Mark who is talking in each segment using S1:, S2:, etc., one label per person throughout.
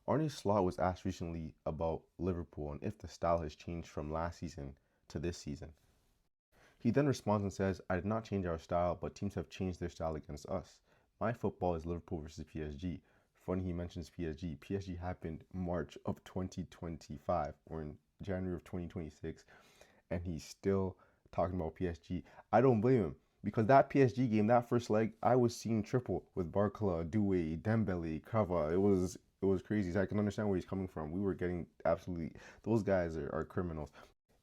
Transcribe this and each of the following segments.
S1: Arne Slot was asked recently about Liverpool and if the style has changed from last season to this season. He then responds and says, I did not change our style, but teams have changed their style against us. My football is Liverpool versus PSG. Funny he mentions PSG. PSG happened March of 2025 or in January of 2026, and he's still talking about PSG. I don't blame him because that PSG game, that first leg, I was seeing triple with Barcola, Doué, Dembele, Cava. It was crazy. So I can understand where he's coming from. We were getting absolutely those guys are criminals.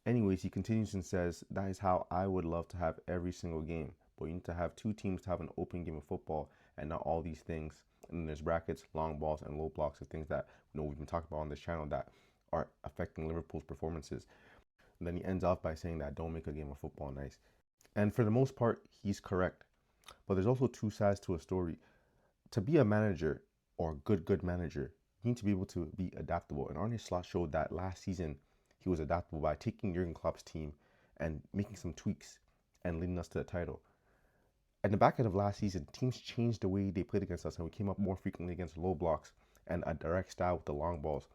S1: Anyways, he continues and says, that is how I would love to have every single game. But you need to have two teams to have an open game of football and not all these things. And then there's brackets, long balls, and low blocks of things that we've been talking about on this channel that are affecting Liverpool's performances. And then he ends off by saying that don't make a game of football nice. And for the most part, he's correct. But there's also two sides to a story. To be a manager or a good manager, you need to be able to be adaptable. And Arne Slot showed that last season he was adaptable by taking Jurgen Klopp's team and making some tweaks and leading us to the title. At the back end of last season, teams changed the way they played against us and we came up more frequently against low blocks and a direct style with the long balls.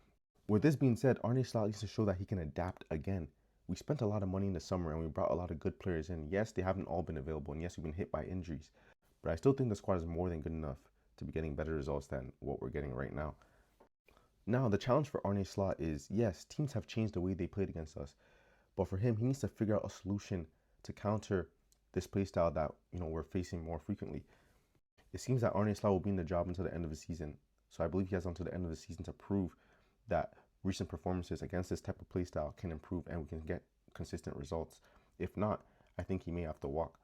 S1: With this being said, Arne Slot needs to show that he can adapt again. We spent a lot of money in the summer and we brought a lot of good players in. Yes, they haven't all been available and yes, we've been hit by injuries, but I still think the squad is more than good enough to be getting better results than what we're getting right now. Now, the challenge for Arne Slot is, yes, teams have changed the way they played against us, but for him, he needs to figure out a solution to counter this playstyle that we're facing more frequently. It seems that Arne Slot will be in the job until the end of the season, so I believe he has until the end of the season to prove that recent performances against this type of playstyle can improve and we can get consistent results. If not, I think he may have to walk.